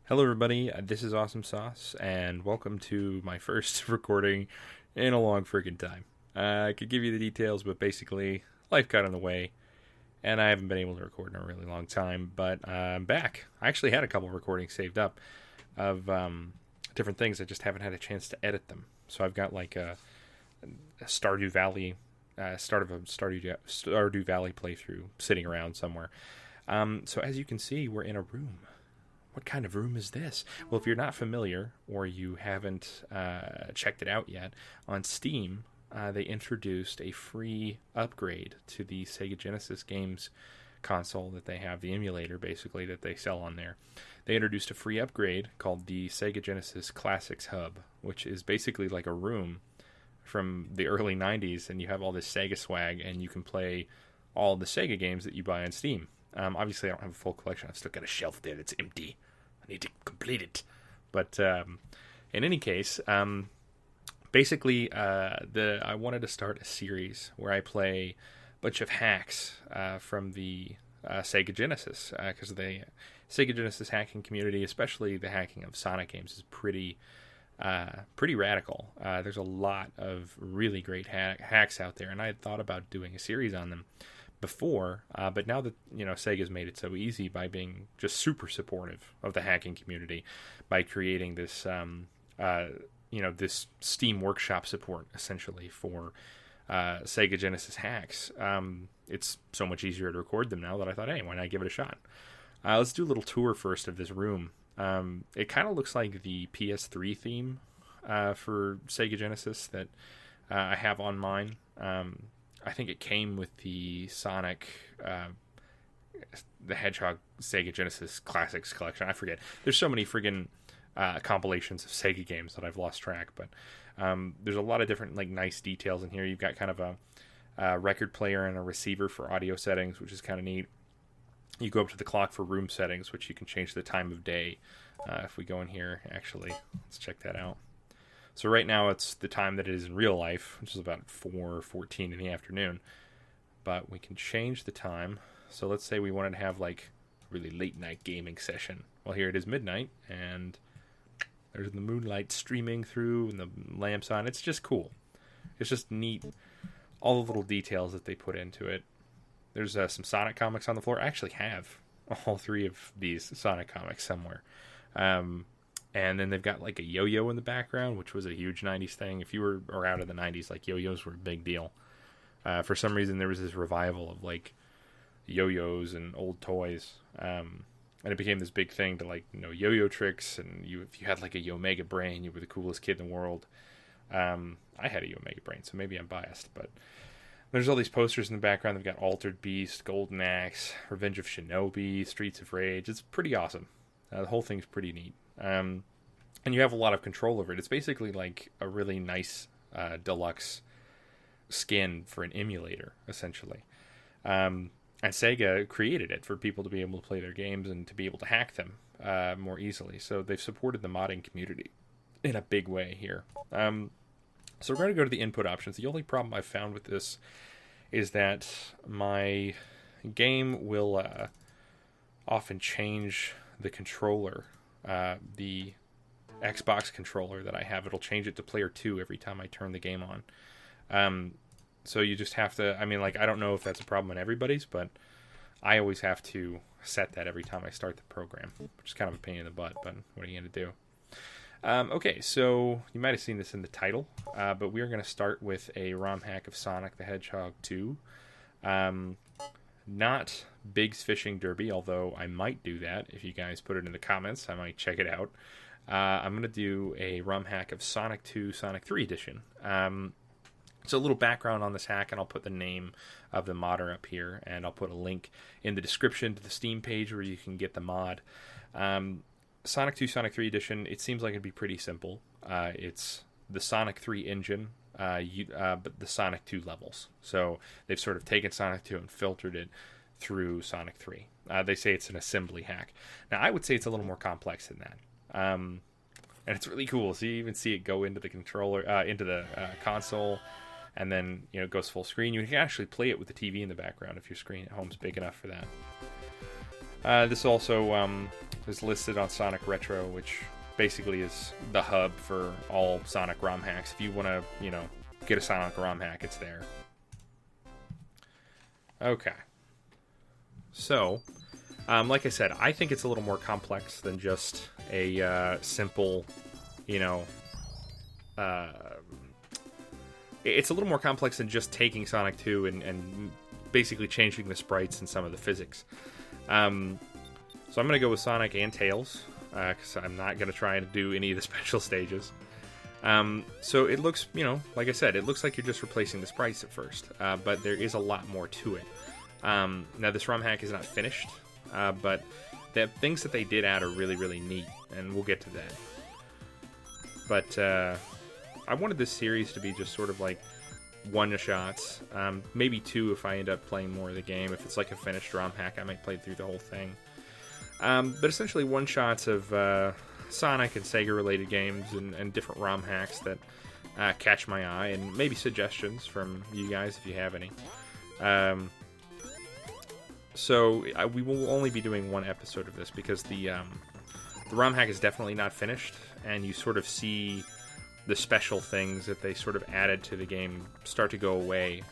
Hello, everybody. This is Awesome Sauce, and welcome to my first recording in a long freaking time. I could give you the details, but basically, life got in the way, and I haven't been able to record in a really long time. But I'm back. I actually had a couple recordings saved up of different things. I just haven't had a chance to edit them. So I've got like a Stardew Valley, start of a Stardew Valley playthrough sitting around somewhere. So as you can see, we're in a room. What kind of room is this? Well, if you're not familiar or you haven't checked it out yet, on Steam, they introduced a free upgrade to the Sega Genesis games console that they have, the emulator basically that they sell on there. They introduced a free upgrade called the Sega Genesis Classics Hub, which is basically like a room from the early 90s, and you have all this Sega swag, and you can play all the Sega games that you buy on Steam. Obviously, I don't have a full collection. I've still got a shelf there that's empty. I need to complete it. But in any case, basically, I wanted to start a series where I play a bunch of hacks from the Sega Genesis, because the Sega Genesis hacking community, especially the hacking of Sonic games, is pretty radical. There's a lot of really great hacks out there, and I had thought about doing a series on them before, but now that Sega's made it so easy by being just super supportive of the hacking community by creating this this Steam Workshop support essentially for Sega Genesis hacks, it's so much easier to record them now that I thought, hey, why not give it a shot? Let's do a little tour first of this room. It kind of looks like the PS3 theme for Sega Genesis that I have on mine. I think it came with the Sonic, the Hedgehog Sega Genesis Classics collection. I forget. There's so many friggin' compilations of Sega games that I've lost track. But there's a lot of different nice details in here. You've got kind of a record player and a receiver for audio settings, which is kind of neat. You go up to the clock for room settings, which you can change the time of day. If we go in here, actually, let's check that out. So right now it's the time that it is in real life, which is about 4:14 in the afternoon. But we can change the time. So let's say we wanted to have like a really late night gaming session. Well, here it is midnight, and there's the moonlight streaming through and the lamps on. It's just cool. It's just neat. All the little details that they put into it. There's some Sonic comics on the floor. I actually have all three of these Sonic comics somewhere. And then they've got like a yo-yo in the background, which was a huge 90s thing. If you were around in the 90s, like yo-yos were a big deal. For some reason, there was this revival of like yo-yos and old toys. And it became this big thing to yo-yo tricks. And if you had like a Yo-Mega Brain, you were the coolest kid in the world. I had a Yo-Mega Brain, so maybe I'm biased. But there's all these posters in the background. They've got Altered Beast, Golden Axe, Revenge of Shinobi, Streets of Rage. It's pretty awesome. The whole thing's pretty neat. And you have a lot of control over it. It's basically like a really nice deluxe skin for an emulator, essentially. And Sega created it for people to be able to play their games and to be able to hack them more easily. So they've supported the modding community in a big way here. So we're going to go to the input options. The only problem I've found with this is that my game will often change the controller. The Xbox controller that I have, it'll change it to player 2 every time I turn the game on. So you just have to, I don't know if that's a problem on everybody's, but I always have to set that every time I start the program, which is kind of a pain in the butt, but what are you going to do? Okay, so you might have seen this in the title, but we are going to start with a ROM hack of Sonic the Hedgehog 2. Not Big's Fishing Derby, although I might do that. If you guys put it in the comments, I might check it out. I'm going to do a ROM hack of Sonic 2, Sonic 3 Edition. So a little background on this hack, and I'll put the name of the modder up here, and I'll put a link in the description to the Steam page where you can get the mod. Sonic 2, Sonic 3 Edition, it seems like it'd be pretty simple. It's the Sonic 3 engine, but the Sonic 2 levels. So they've sort of taken Sonic 2 and filtered it through Sonic 3. They say it's an assembly hack. Now, I would say it's a little more complex than that. And it's really cool. So you even see it go into the controller, into the console, and then it goes full screen. You can actually play it with the TV in the background if your screen at home's big enough for that. This also is listed on Sonic Retro, which basically is the hub for all Sonic ROM hacks. If you want to, get a Sonic ROM hack, it's there. Okay. So, like I said, I think it's a little more complex than just a simple, it's a little more complex than just taking Sonic 2 and basically changing the sprites and some of the physics. So I'm going to go with Sonic and Tails, because I'm not going to try and do any of the special stages. So it looks, like I said, it looks like you're just replacing the sprites at first, but there is a lot more to it. Now, this ROM hack is not finished, but the things that they did add are really, really neat, and we'll get to that. But I wanted this series to be just sort of like one-shots, maybe two if I end up playing more of the game. If it's like a finished ROM hack, I might play through the whole thing. But essentially one-shots of Sonic and Sega-related games and different ROM hacks that catch my eye, and maybe suggestions from you guys if you have any. So we will only be doing one episode of this because the ROM hack is definitely not finished, and you sort of see the special things that they sort of added to the game start to go away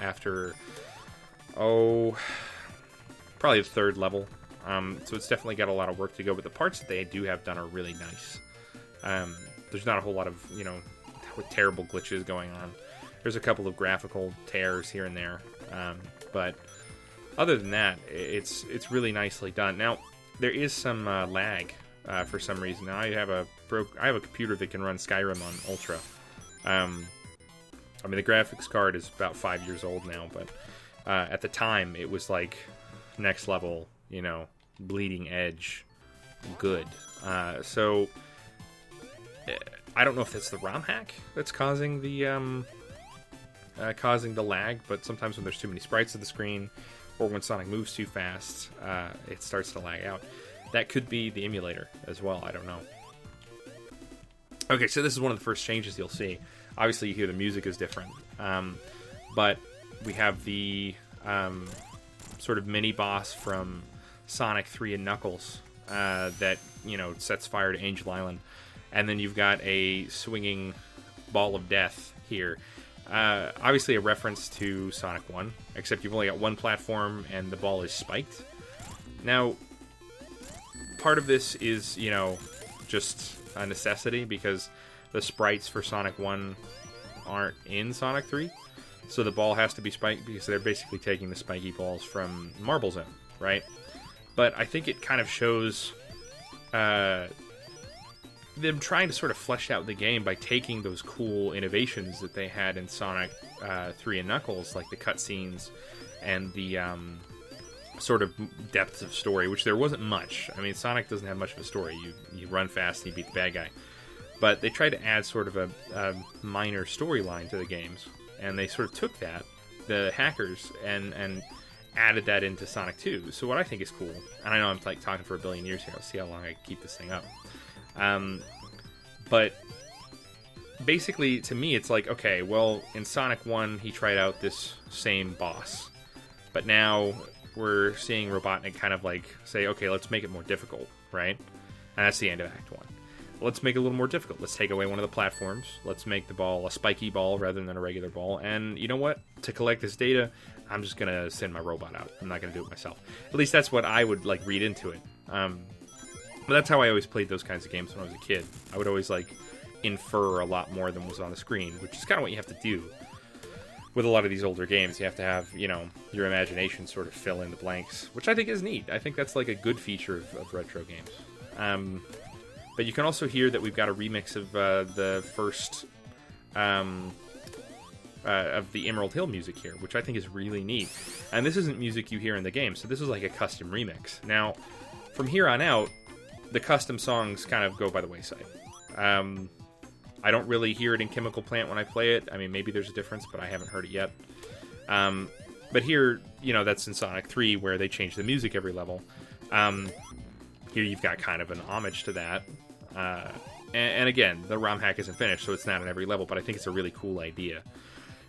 after, probably the third level. So it's definitely got a lot of work to go, but the parts that they do have done are really nice. There's not a whole lot of, with terrible glitches going on. There's a couple of graphical tears here and there, but other than that, it's really nicely done. Now, there is some lag for some reason. Now I have a computer that can run Skyrim on Ultra. The graphics card is about 5 years old now, but at the time it was like next level, bleeding edge good. So I don't know if that's the ROM hack that's causing the lag, but sometimes when there's too many sprites on the screen, or when Sonic moves too fast, it starts to lag out. That could be the emulator as well, I don't know. Okay, so this is one of the first changes you'll see. Obviously, you hear the music is different. But we have the sort of mini-boss from Sonic 3 and Knuckles that, sets fire to Angel Island. And then you've got a swinging ball of death here. Obviously a reference to Sonic 1, except you've only got one platform and the ball is spiked. Now, part of this is, just a necessity because the sprites for Sonic 1 aren't in Sonic 3. So the ball has to be spiked because they're basically taking the spiky balls from Marble Zone, right? But I think it kind of shows them trying to sort of flesh out the game by taking those cool innovations that they had in Sonic 3 and Knuckles, like the cutscenes and the sort of depths of story, which there wasn't much. I mean, Sonic doesn't have much of a story. You run fast and you beat the bad guy. But they tried to add sort of a minor storyline to the games, and they sort of took that, the hackers, and added that into Sonic 2. So what I think is cool, and I know I'm like talking for a billion years here, I'll see how long I keep this thing up. But basically, to me, it's like, okay, well, in Sonic 1, he tried out this same boss. But now we're seeing Robotnik kind of like say, okay, let's make it more difficult, right? And that's the end of Act 1. Let's make it a little more difficult. Let's take away one of the platforms. Let's make the ball a spiky ball rather than a regular ball. And you know what? To collect this data, I'm just going to send my robot out. I'm not going to do it myself. At least that's what I would like read into it. But that's how I always played those kinds of games when I was a kid. I would always like infer a lot more than was on the screen, which is kind of what you have to do with a lot of these older games. You have to have, your imagination sort of fill in the blanks, which I think is neat. I think that's like a good feature of retro games. But you can also hear that we've got a remix of the first of the Emerald Hill music here, which I think is really neat. And this isn't music you hear in the game, so this is like a custom remix. Now, from here on out, the custom songs kind of go by the wayside. I don't really hear it in Chemical Plant when I play it. I mean, maybe there's a difference, but I haven't heard it yet. But here, that's in Sonic 3, where they change the music every level. Here you've got kind of an homage to that. And again, the ROM hack isn't finished, so it's not on every level, but I think it's a really cool idea.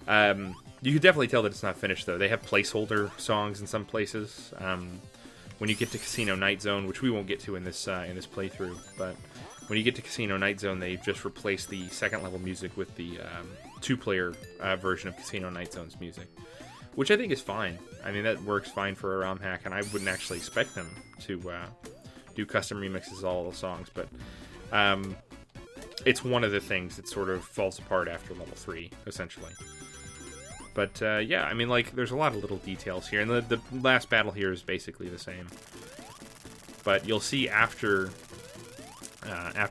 You can definitely tell that it's not finished, though. They have placeholder songs in some places. when you get to Casino Night Zone, which we won't get to in this playthrough, but when you get to Casino Night Zone, they've just replaced the second level music with the 2-player version of Casino Night Zone's music, which I think is fine. I mean, that works fine for a ROM hack, and I wouldn't actually expect them to do custom remixes of all the songs, but it's one of the things that sort of falls apart after level 3, essentially. But yeah, I mean, like, there's a lot of little details here, and the last battle here is basically the same. But you'll see after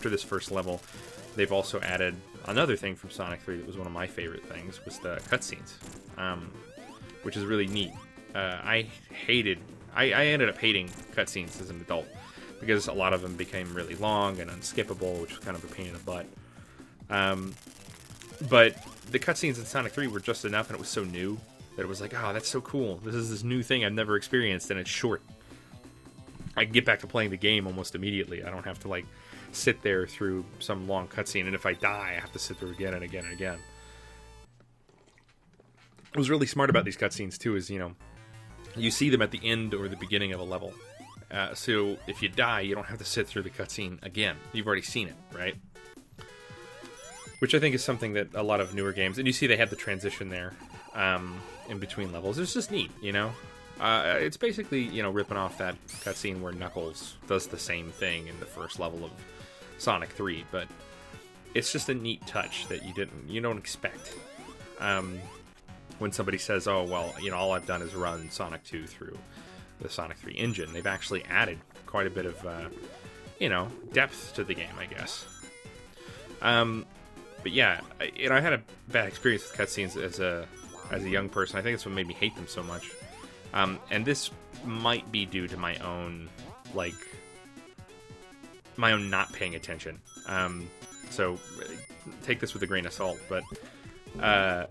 this first level, they've also added another thing from Sonic 3 that was one of my favorite things, was the cutscenes, which is really neat. I ended up hating cutscenes as an adult, because a lot of them became really long and unskippable, which was kind of a pain in the butt. But the cutscenes in Sonic 3 were just enough, and it was so new that it was like, oh, that's so cool. This is this new thing I've never experienced, and it's short. I can get back to playing the game almost immediately. I don't have to, like, sit there through some long cutscene, and if I die, I have to sit through again and again and again. What was really smart about these cutscenes, too, is, you know, you see them at the end or the beginning of a level. So if you die, you don't have to sit through the cutscene again. You've already seen it, right? Which I think is something that a lot of newer games... And you see they had the transition there in between levels. It's just neat, you know? It's basically, you know, ripping off that cutscene where Knuckles does the same thing in the first level of Sonic 3. But it's just a neat touch that you don't expect. When somebody says, oh, well, you know, all I've done is run Sonic 2 through the Sonic 3 engine. They've actually added quite a bit of, you know, depth to the game, I guess. But yeah, I had a bad experience with cutscenes as a young person. I think that's what made me hate them so much. And this might be due to my own not paying attention. So take this with a grain of salt, but I've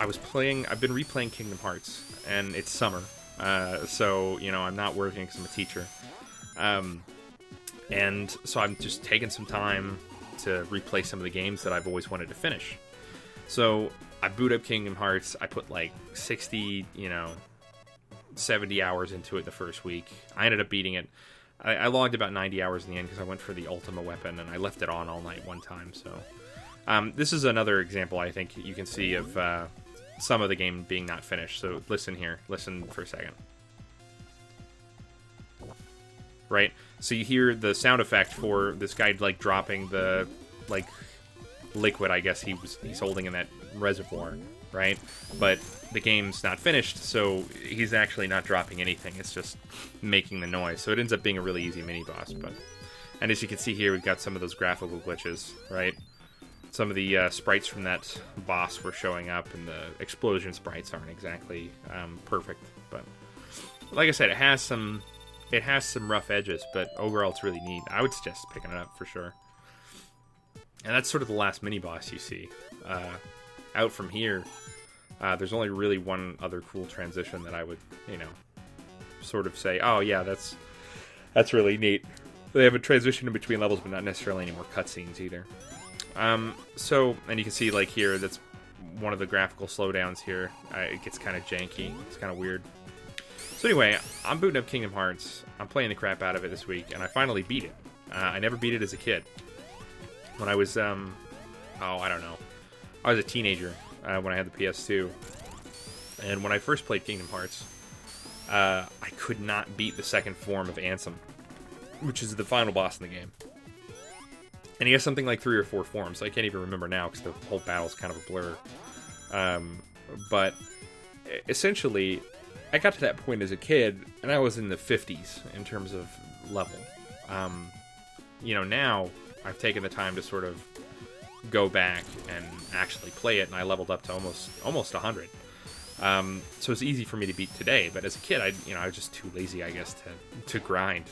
been replaying Kingdom Hearts, and it's summer. So, you know, I'm not working because I'm a teacher. And so I'm just taking some time to replay some of the games that I've always wanted to finish. So I boot up Kingdom Hearts. I put like 60, 70 hours into it the first week. I ended up beating it. I logged about 90 hours in the end because I went for the Ultima weapon, and I left it on all night one time. So this is another example I think you can see of some of the game being not finished. So listen here. Listen for a second. Right? So you hear the sound effect for this guy, like, dropping the, like, liquid, I guess he's holding in that reservoir, right? But the game's not finished, so he's actually not dropping anything. It's just making the noise. So it ends up being a really easy mini-boss. And as you can see here, we've got some of those graphical glitches, right? Some of the sprites from that boss were showing up, and the explosion sprites aren't exactly perfect. But like I said, it has some rough edges, but overall it's really neat. I would suggest picking it up for sure. And that's sort of the last mini-boss you see. Out from here, there's only really one other cool transition that I would, sort of say, oh yeah, that's really neat. They have a transition in between levels, but not necessarily any more cutscenes either. So, and you can see, like, here, that's one of the graphical slowdowns here. It gets kind of janky. It's kind of weird. So anyway, I'm booting up Kingdom Hearts. I'm playing the crap out of it this week, and I finally beat it. I never beat it as a kid. When I was, I don't know. I was a teenager when I had the PS2. And when I first played Kingdom Hearts, I could not beat the second form of Ansem, which is the final boss in the game. And he has something like 3 or 4 forms. I can't even remember now because the whole battle's kind of a blur. But essentially, I got to that point as a kid, and I was in the 50s in terms of level. Now I've taken the time to sort of go back and actually play it, and I leveled up to almost 100. So it's easy for me to beat today, but as a kid, I was just too lazy, I guess, to grind.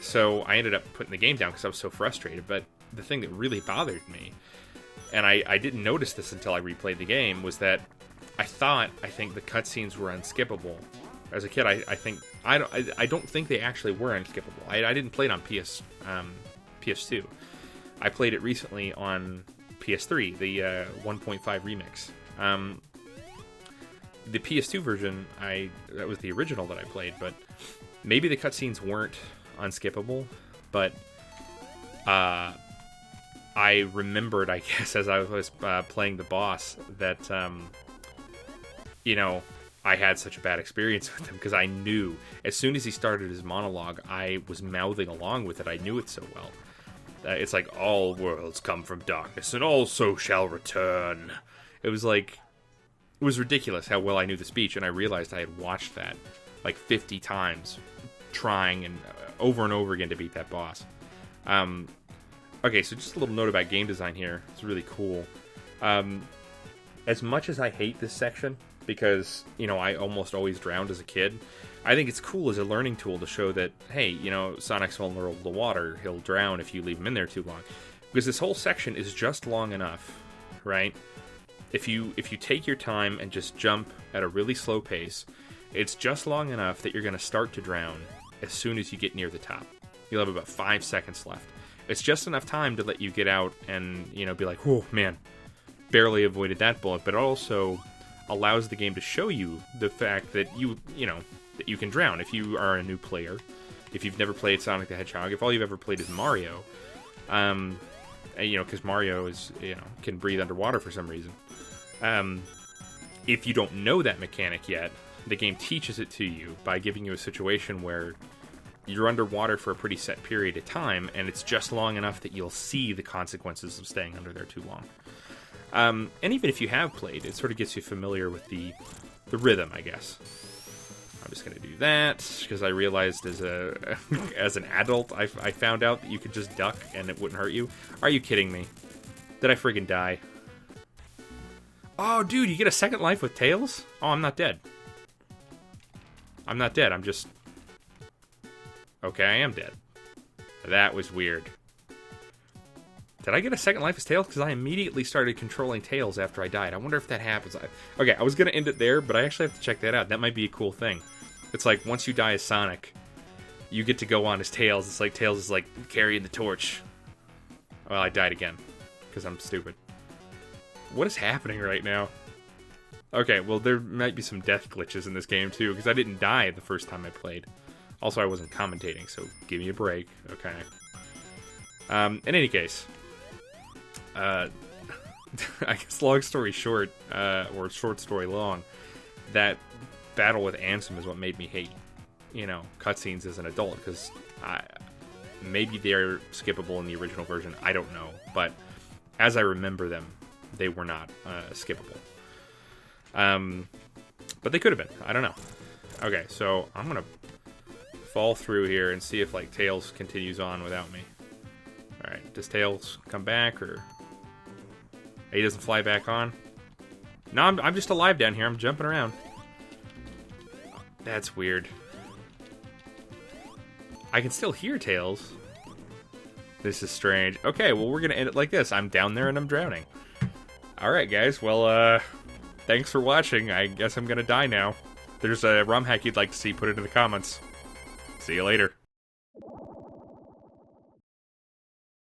So I ended up putting the game down because I was so frustrated. But the thing that really bothered me, and I didn't notice this until I replayed the game, was that I think the cutscenes were unskippable. As a kid, I don't think they actually were unskippable. I didn't play it on PS2. I played it recently on PS3, the 1.5 remix. The PS2 version, that was the original that I played, but maybe the cutscenes weren't unskippable, but I remembered, I guess, as I was playing the boss, that, you know, I had such a bad experience with him, because I knew, as soon as he started his monologue, I was mouthing along with it. I knew it so well. It's like, all worlds come from darkness, and also shall return. It was like, it was ridiculous how well I knew the speech, and I realized I had watched that like 50 times, trying and over again to beat that boss. Okay, so just a little note about game design here. It's really cool. As much as I hate this section, because, you know, I almost always drowned as a kid, I think it's cool as a learning tool to show that, hey, you know, Sonic's vulnerable to water. He'll drown if you leave him in there too long. Because this whole section is just long enough, right? If you take your time and just jump at a really slow pace, it's just long enough that you're going to start to drown as soon as you get near the top. You'll have about 5 seconds left. It's just enough time to let you get out and, you know, be like, oh, man, barely avoided that bullet. But it also allows the game to show you the fact that you know, that you can drown if you are a new player. If you've never played Sonic the Hedgehog, if all you've ever played is Mario, you know, because Mario is, you know, can breathe underwater for some reason. If you don't know that mechanic yet, the game teaches it to you by giving you a situation where you're underwater for a pretty set period of time, and it's just long enough that you'll see the consequences of staying under there too long. And even if you have played, it sort of gets you familiar with the rhythm, I guess. I'm just going to do that, because I realized as an adult, I found out that you could just duck and it wouldn't hurt you. Are you kidding me? Did I friggin' die? Oh, dude, you get a second life with Tails? Oh, I'm not dead. I'm not dead, I'm just... Okay, I am dead. That was weird. Did I get a second life as Tails? Because I immediately started controlling Tails after I died. I wonder if that happens. Okay, I was going to end it there, but I actually have to check that out. That might be a cool thing. It's like, once you die as Sonic, you get to go on as Tails. It's like Tails is like carrying the torch. Well, I died again, because I'm stupid. What is happening right now? Okay, well, there might be some death glitches in this game, too, because I didn't die the first time I played. Also, I wasn't commentating, so give me a break, okay? In any case, I guess long story short, or short story long, that battle with Ansem is what made me hate, you know, cutscenes as an adult, because maybe they're skippable in the original version, I don't know, but as I remember them, they were not skippable. But they could have been, I don't know. Okay, so I'm gonna fall through here and see if, like, Tails continues on without me. Alright, does Tails come back, or... He doesn't fly back on? No, I'm just alive down here. I'm jumping around. That's weird. I can still hear Tails. This is strange. Okay, well, we're gonna end it like this. I'm down there and I'm drowning. Alright, guys. Well, thanks for watching. I guess I'm gonna die now. If there's a ROM hack you'd like to see, put it in the comments. See you later.